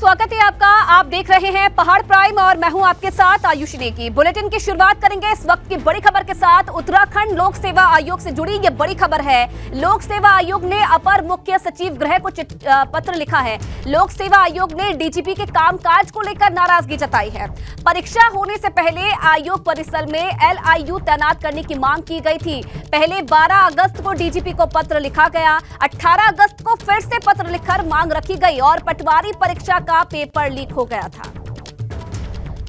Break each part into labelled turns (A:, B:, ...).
A: स्वागत है आपका। आप देख रहे हैं पहाड़ प्राइम और मैं हूं आपके साथ आयुषी नेगी। बुलेटिन की शुरुआत करेंगे इस वक्त की बड़ी खबर के साथ। उत्तराखंड लोक सेवा आयोग से जुड़ी ये बड़ी खबर है। लोक सेवा आयोग ने अपर मुख्य सचिव गृह को पत्र लिखा है। लोक सेवा आयोग ने डीजीपी के कामकाज को लेकर नाराजगी जताई है। परीक्षा होने से पहले आयोग परिसर में LIU तैनात करने की मांग की गई थी। पहले 12 अगस्त को डीजीपी को पत्र लिखा गया। 18 अगस्त को फिर से पत्र लिखकर मांग रखी गई और पटवारी परीक्षा का पेपर लीक हो गया था।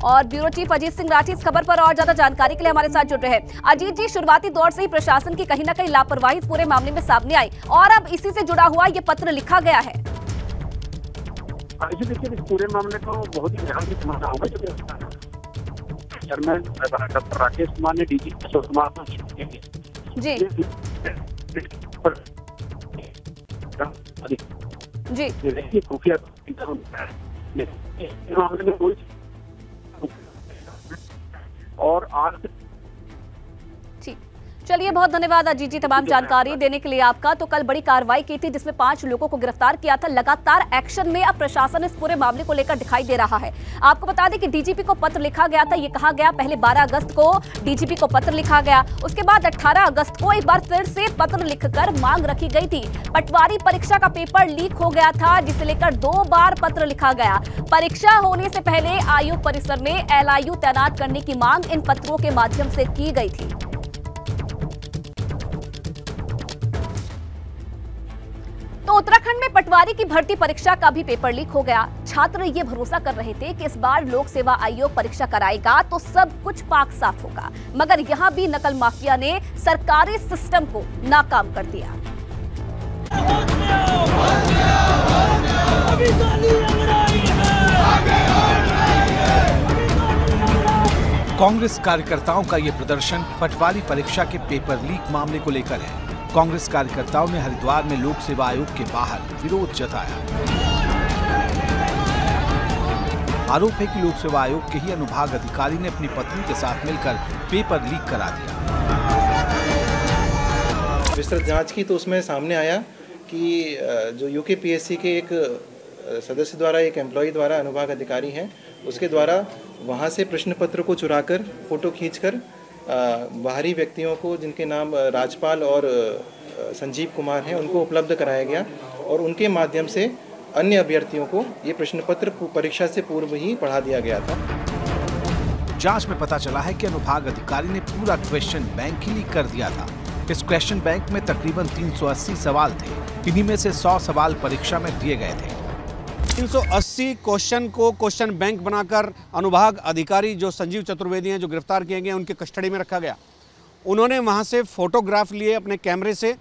A: और ब्यूरो चीफ अजीत सिंह राठी इस खबर पर और ज्यादा जानकारी के लिए हमारे साथ जुड़ रहे हैं। अजीत जी, शुरुआती दौर से ही प्रशासन की कहीं ना कहीं लापरवाही पूरे मामले में सामने आई और अब इसी से जुड़ा हुआ ये पत्र लिखा गया है।
B: देखिए, इस पूरे मामले को बहुत ही ध्यान से समझना होगा। चेयरमैन डॉक्टर राकेश कुमार ने डीजीपी अशोक कुमार को जी खुफिया मामले में कोई और आज
A: चलिए, बहुत धन्यवाद अजीत जी तमाम जानकारी देने के लिए आपका। तो कल बड़ी कार्रवाई की थी जिसमें 5 लोगों को गिरफ्तार किया था। लगातार एक्शन में अब प्रशासन इस पूरे मामले को लेकर दिखाई दे रहा है। आपको बता दें कि डीजीपी को पत्र लिखा गया था। ये कहा गया पहले 12 अगस्त को डीजीपी को पत्र लिखा गया, उसके बाद 18 अगस्त को एक बार फिर से पत्र लिखकर मांग रखी गई थी। पटवारी परीक्षा का पेपर लीक हो गया था जिसे लेकर 2 बार पत्र लिखा गया। परीक्षा होने से पहले आयोग परिसर में LIU तैनात करने की मांग इन पत्रों के माध्यम से की गई थी। तो उत्तराखंड में पटवारी की भर्ती परीक्षा का भी पेपर लीक हो गया। छात्र ये भरोसा कर रहे थे कि इस बार लोक सेवा आयोग परीक्षा कराएगा तो सब कुछ पाक साफ होगा, मगर यहां भी नकल माफिया ने सरकारी सिस्टम को नाकाम कर दिया।
C: कांग्रेस कार्यकर्ताओं का ये प्रदर्शन पटवारी परीक्षा के पेपर लीक मामले को लेकर है। कांग्रेस कार्यकर्ताओं ने हरिद्वार में लोक सेवा आयोग के बाहर विरोध जताया। आरोप है कि लोक सेवा आयोग के ही अनुभाग अधिकारी ने अपनी पत्नी के साथ मिलकर पेपर लीक करा दिया।
D: विस्तृत जांच की तो उसमें सामने आया कि जो UKPSC के एक सदस्य द्वारा, एक एम्प्लॉय द्वारा, अनुभाग अधिकारी हैं, उसके द्वारा वहां से प्रश्न पत्र को चुराकर फोटो खींचकर बाहरी व्यक्तियों को, जिनके नाम राजपाल और संजीव कुमार हैं, उनको उपलब्ध कराया गया और उनके माध्यम से अन्य अभ्यर्थियों को ये प्रश्न पत्र परीक्षा से पूर्व ही पढ़ा दिया गया था।
C: जांच में पता चला है कि अनुभाग अधिकारी ने पूरा क्वेश्चन बैंक ही लीक कर दिया था। इस क्वेश्चन बैंक में तकरीबन 380 सवाल थे। इन्हीं में से 100 सवाल परीक्षा में दिए गए थे।
E: 380 क्वेश्चन को क्वेश्चन बैंक बनाकर अनुभाग अधिकारी जो संजीव चतुर्वेदी हैं, जो गिरफ्तार किए गए, उनके कस्टडी में रखा गया। उन्होंने वहां से फोटोग्राफ लिए अपने कैमरे से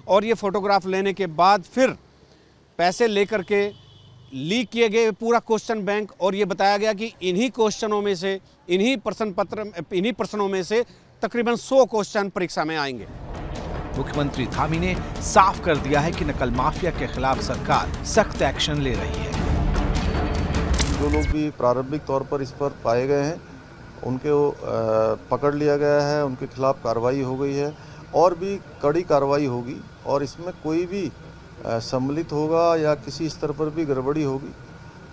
E: और ये फोटोग्राफ लेने के बाद फिर पैसे लेकर के लीक किए गए पूरा क्वेश्चन बैंक। और ये बताया गया कि इन्हीं क्वेश्चनों में से, इन्हीं प्रश्नों में से तकरीबन 100 क्वेश्चन परीक्षा में आएंगे।
C: मुख्यमंत्री धामी ने साफ कर दिया है कि नकल माफिया के खिलाफ सरकार सख्त एक्शन ले रही है।
F: जो लोग भी प्रारंभिक तौर पर इस पर पाए गए हैं उनको पकड़ लिया गया है, उनके खिलाफ कार्रवाई हो गई है और भी कड़ी कार्रवाई होगी। और इसमें कोई भी सम्मिलित होगा या किसी स्तर पर भी गड़बड़ी होगी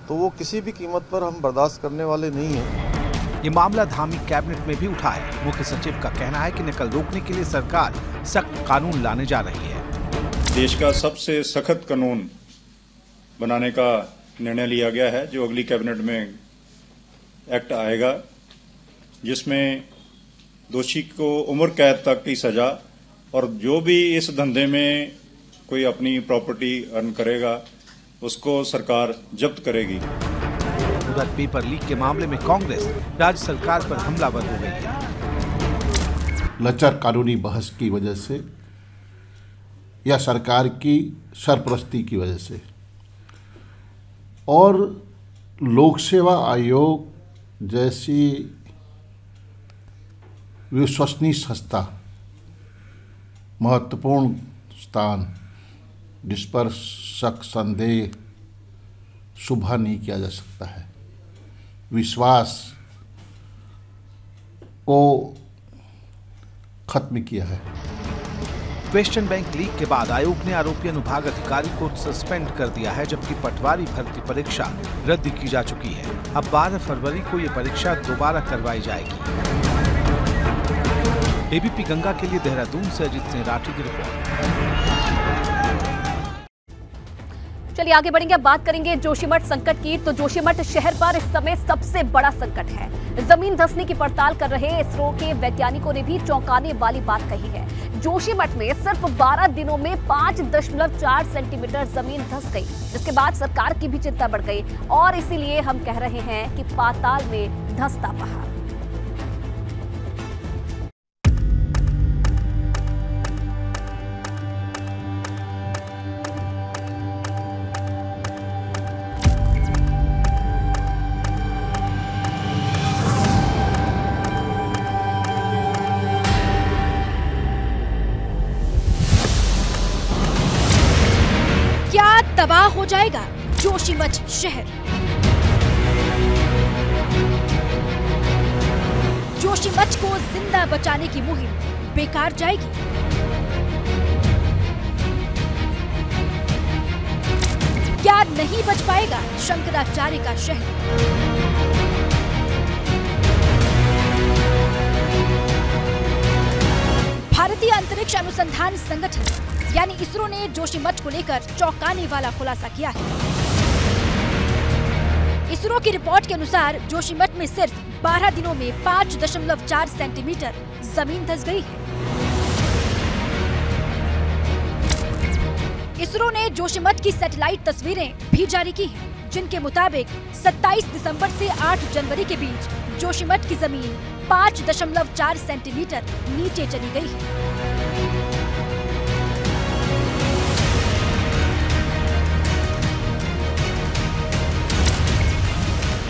F: तो वो किसी भी कीमत पर हम बर्दाश्त करने वाले नहीं हैं।
C: ये मामला धामी कैबिनेट में भी उठा है। मुख्य सचिव का कहना है कि नकल रोकने के लिए सरकार सख्त कानून लाने जा रही है।
G: देश का सबसे सख्त कानून बनाने का निर्णय लिया गया है, जो अगली कैबिनेट में एक्ट आएगा, जिसमें दोषी को उम्र कैद तक की सजा और जो भी इस धंधे में कोई अपनी प्रॉपर्टी अर्न करेगा उसको सरकार जब्त करेगी।
C: उधर पेपर लीक के मामले में कांग्रेस राज्य सरकार पर हमलावर हो गई है।
H: लचर कानूनी बहस की वजह से या सरकार की सरपरस्ती की वजह से और लोक सेवा आयोग जैसी विश्वसनीय संस्था, महत्वपूर्ण स्थान जिस पर शक संदेह शुभा नहीं किया जा सकता है, विश्वास को खत्म किया है।
C: क्वेश्चन बैंक लीक के बाद आयोग ने आरोपी अनुभाग अधिकारी को सस्पेंड कर दिया है, जबकि पटवारी भर्ती परीक्षा रद्द की जा चुकी है। अब 12 फरवरी को ये परीक्षा दोबारा करवाई जाएगी। एबीपी गंगा के लिए देहरादून से अजीत सिंह राठी की रिपोर्ट।
A: चलिए आगे बढ़ेंगे, अब बात करेंगे जोशीमठ संकट की। तो जोशीमठ शहर पर इस समय सबसे बड़ा संकट है। जमीन धंसने की पड़ताल कर रहे इसरो के वैज्ञानिकों ने भी चौंकाने वाली बात कही है। जोशीमठ में सिर्फ 12 दिनों में 5.4 सेंटीमीटर जमीन धंस गई, जिसके बाद सरकार की भी चिंता बढ़ गई और इसीलिए हम कह रहे हैं कि पाताल में धंसता पहाड़।
I: तबाह हो जाएगा जोशीमठ शहर। जोशीमठ को जिंदा बचाने की मुहिम बेकार जाएगी। क्या नहीं बच पाएगा शंकराचार्य का शहर? भारतीय अंतरिक्ष अनुसंधान संगठन यानी इसरो ने जोशीमठ को लेकर चौंकाने वाला खुलासा किया है। इसरो की रिपोर्ट के अनुसार जोशीमठ में सिर्फ 12 दिनों में 5.4 सेंटीमीटर जमीन धंस गई है। इसरो ने जोशीमठ की सैटेलाइट तस्वीरें भी जारी की हैं, जिनके मुताबिक 27 दिसंबर से 8 जनवरी के बीच जोशीमठ की जमीन 5.4 सेंटीमीटर नीचे चली गई है।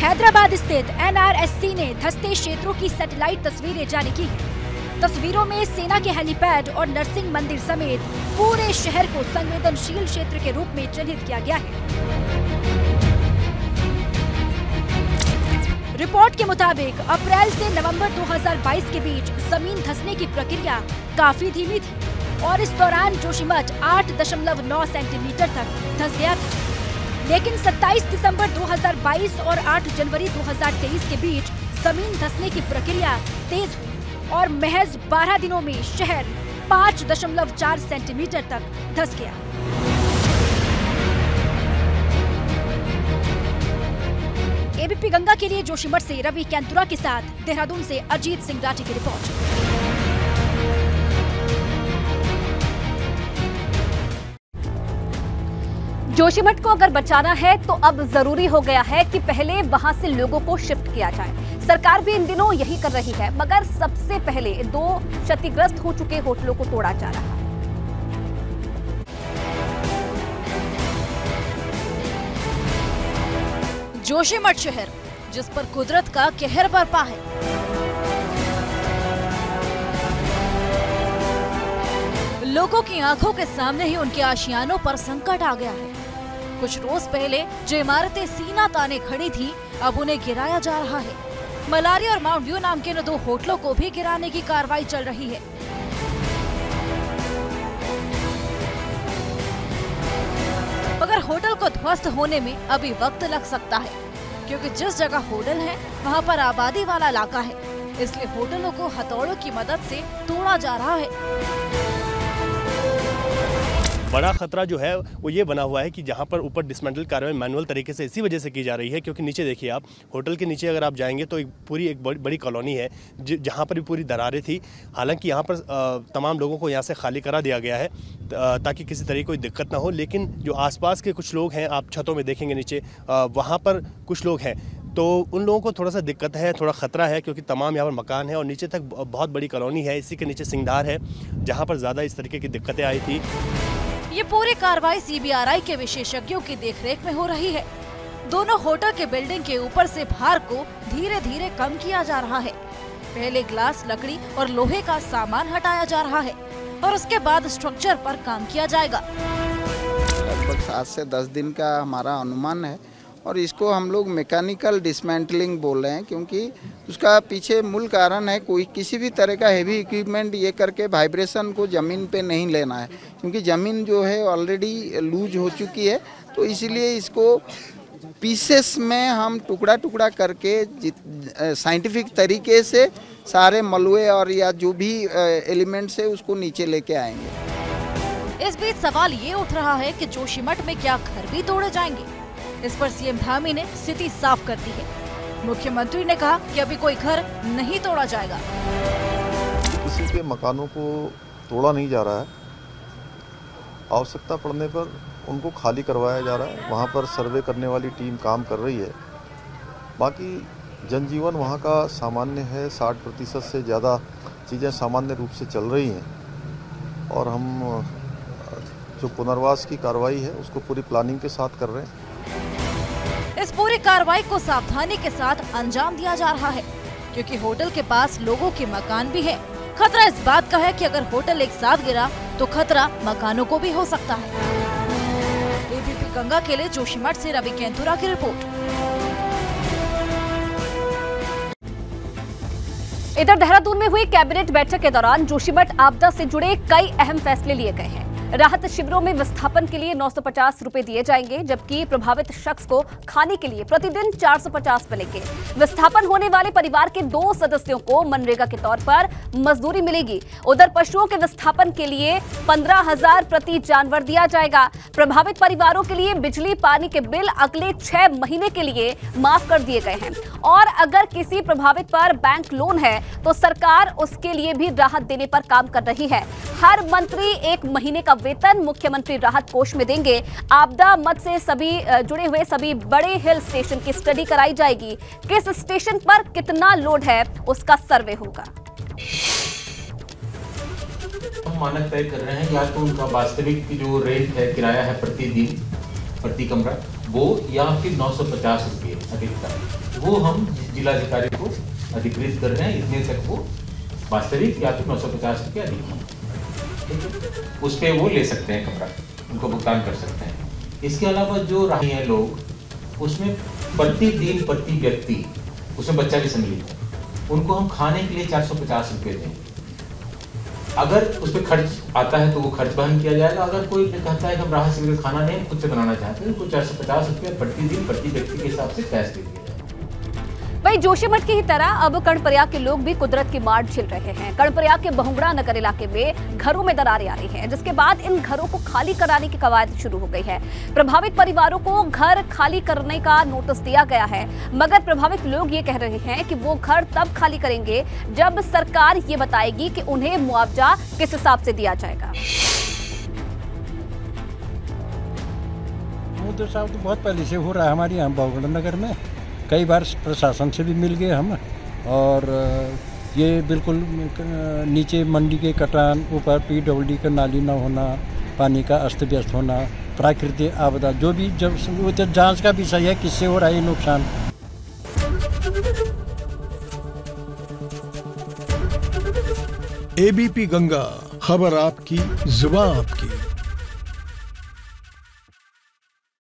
I: हैदराबाद स्थित NRSC ने धंसते क्षेत्रों की सैटेलाइट तस्वीरें जारी की हैं। तस्वीरों में सेना के हेलीपैड और नरसिंह मंदिर समेत पूरे शहर को संवेदनशील क्षेत्र के रूप में चिन्हित किया गया है। रिपोर्ट के मुताबिक अप्रैल से नवंबर 2022 के बीच जमीन धंसने की प्रक्रिया काफी धीमी थी और इस दौरान जोशीमठ 8.9 सेंटीमीटर तक धंस गया था। लेकिन 27 दिसंबर 2022 और 8 जनवरी 2023 के बीच जमीन धंसने की प्रक्रिया तेज हुई और महज 12 दिनों में शहर 5.4 सेंटीमीटर तक धंस गया। एबीपी गंगा के लिए जोशीमठ से रवि कैंतुरा के साथ देहरादून से अजीत सिंह राठी की रिपोर्ट।
A: जोशीमठ को अगर बचाना है तो अब जरूरी हो गया है कि पहले वहां से लोगों को शिफ्ट किया जाए। सरकार भी इन दिनों यही कर रही है, मगर सबसे पहले 2 क्षतिग्रस्त हो चुके होटलों को तोड़ा जा रहा है।
I: जोशीमठ शहर जिस पर कुदरत का कहर बरपा है। लोगों की आंखों के सामने ही उनके आशियानों पर संकट आ गया है। कुछ रोज पहले जो इमारतें सीना ताने खड़ी थी, अब उन्हें गिराया जा रहा है। मलारी और माउंट व्यू नाम के 2 होटलों को भी गिराने की कार्रवाई चल रही है। मगर होटल को ध्वस्त होने में अभी वक्त लग सकता है, क्योंकि जिस जगह होटल है वहां पर आबादी वाला इलाका है, इसलिए होटलों को हथौड़ों की मदद से तोड़ा जा रहा है।
J: बड़ा खतरा जो है वो ये बना हुआ है कि जहाँ पर ऊपर डिसमेंटल कार्रवाई मैनुअल तरीके से इसी वजह से की जा रही है, क्योंकि नीचे देखिए आप, होटल के नीचे अगर आप जाएंगे तो एक बड़ी कॉलोनी है जहाँ पर भी पूरी दरारें थी। हालांकि यहाँ पर तमाम लोगों को यहाँ से खाली करा दिया गया है ताकि किसी तरह की कोई दिक्कत ना हो, लेकिन जो आसपास के कुछ लोग हैं, आप छतों में देखेंगे नीचे वहाँ पर कुछ लोग हैं, तो उन लोगों को थोड़ा सा दिक्कत है, थोड़ा ख़तरा है, क्योंकि तमाम यहाँ पर मकान है और नीचे तक बहुत बड़ी कॉलोनी है। इसी के नीचे सिंगधार है जहाँ पर ज़्यादा इस तरीके की दिक्कतें आई थी।
I: ये पूरी कार्रवाई CBRI के विशेषज्ञों की देखरेख में हो रही है। दोनों होटल के बिल्डिंग के ऊपर से भार को धीरे धीरे कम किया जा रहा है। पहले ग्लास, लकड़ी और लोहे का सामान हटाया जा रहा है और उसके बाद स्ट्रक्चर पर काम किया जाएगा।
K: लगभग 7 से 10 दिन का हमारा अनुमान है और इसको हम लोग मैकेनिकल डिसमेंटलिंग बोल रहे हैं, क्योंकि उसका पीछे मूल कारण है कोई किसी भी तरह का हेवी इक्विपमेंट ये करके वाइब्रेशन को ज़मीन पे नहीं लेना है, क्योंकि ज़मीन जो है ऑलरेडी लूज हो चुकी है। तो इसलिए इसको पीसेस में हम टुकड़ा टुकड़ा करके साइंटिफिक तरीके से सारे मलबे और या जो भी एलिमेंट्स है उसको नीचे लेके आएंगे।
I: इस बीच सवाल ये उठ रहा है कि जोशीमठ में क्या घर भी तोड़े जाएंगे। इस पर सीएम धामी ने स्थिति साफ कर दी है। मुख्यमंत्री ने कहा कि अभी कोई घर नहीं तोड़ा जाएगा।
F: किसी के मकानों को तोड़ा नहीं जा रहा है, आवश्यकता पड़ने पर उनको खाली करवाया जा रहा है। वहाँ पर सर्वे करने वाली टीम काम कर रही है। बाकी जनजीवन वहाँ का सामान्य है, 60% से ज़्यादा चीज़ें सामान्य रूप से चल रही हैं और हम जो पुनर्वास की कार्रवाई है उसको पूरी प्लानिंग के साथ कर रहे हैं।
I: इस पूरी कार्रवाई को सावधानी के साथ अंजाम दिया जा रहा है, क्योंकि होटल के पास लोगों के मकान भी हैं। खतरा इस बात का है कि अगर होटल एक साथ गिरा तो खतरा मकानों को भी हो सकता है। एबीपी गंगा के लिए जोशीमठ से रवि केंथुरा की रिपोर्ट।
A: इधर देहरादून में हुई कैबिनेट बैठक के दौरान जोशीमठ आपदा से जुड़े कई अहम फैसले लिए गए हैं। राहत शिविरों में विस्थापन के लिए 950 रुपए दिए जाएंगे, जबकि प्रभावित शख्स को खाने के लिए प्रतिदिन 450 मिलेंगे। विस्थापन होने वाले परिवार के 2 सदस्यों को मनरेगा के तौर पर मजदूरी मिलेगी। उधर पशुओं के विस्थापन के लिए 15,000 प्रति जानवर दिया जाएगा। प्रभावित परिवारों के लिए बिजली पानी के बिल अगले 6 महीने के लिए माफ कर दिए गए हैं। और अगर किसी प्रभावित पर बैंक लोन है तो सरकार उसके लिए भी राहत देने पर काम कर रही है। हर मंत्री 1 महीने का वेतन मुख्यमंत्री राहत कोष में देंगे। आपदा मद से जुड़े हुए सभी बड़े हिल स्टेशन की स्टडी कराई जाएगी। किस स्टेशन पर कितना लोड है उसका सर्वे होगा।
L: हम मानक तय कर रहे हैं, या तो उनका वास्तविक की जो रेट है, किराया है प्रतिदिन प्रति कमरा, वो या फिर 950 रुपये अधिकतम, वो हम जिलाधिकारी को अधिकृत कर रहे हैं। इतने तक वो वास्तविक या फिर 950 रुपये अधिकतम, उस पर वो ले सकते हैं कमरा, उनको भुगतान कर सकते हैं। इसके अलावा जो रहे हैं लोग, उसमें प्रतिदिन प्रति व्यक्ति, उसमें बच्चा भी सम्मिलित है, उनको हम खाने के लिए 450 रुपये दें। अगर उस पर खर्च आता है तो वो खर्च वहन किया जाएगा। अगर कोई कहता है कि हम राहत शिविर खाना नहीं खुद से बनाना चाहते हैं, उनको 450 रुपये प्रतिदिन प्रति व्यक्ति के हिसाब से कैश दे दिया।
A: वहीं जोशीमठ की ही तरह अब कर्णप्रयाग के लोग भी कुदरत की मार झेल रहे हैं। कर्णप्रयाग के बहुंगड़ा नगर इलाके में घरों में दरारें आ रही हैं, जिसके बाद इन घरों को खाली कराने की कवायद शुरू हो गई है। प्रभावित परिवारों को घर खाली करने का नोटिस दिया गया है, मगर प्रभावित लोग ये कह रहे हैं कि वो घर तब खाली करेंगे जब सरकार ये बताएगी कि उन्हें मुआवजा किस हिसाब से दिया जाएगा।
M: तो साहब तो बहुत पहले से हो रहा है हमारे यहाँ बहुंगड़ा नगर में। कई बार प्रशासन से भी मिल गए हम, और ये बिल्कुल नीचे मंडी के कटान, ऊपर PWD का नाली न होना, पानी का अस्त व्यस्त होना, प्राकृतिक आपदा, जो भी जब जांच का विषय है किससे हो रहा है नुकसान।
N: ABP गंगा, खबर आपकी, जुबान आपकी।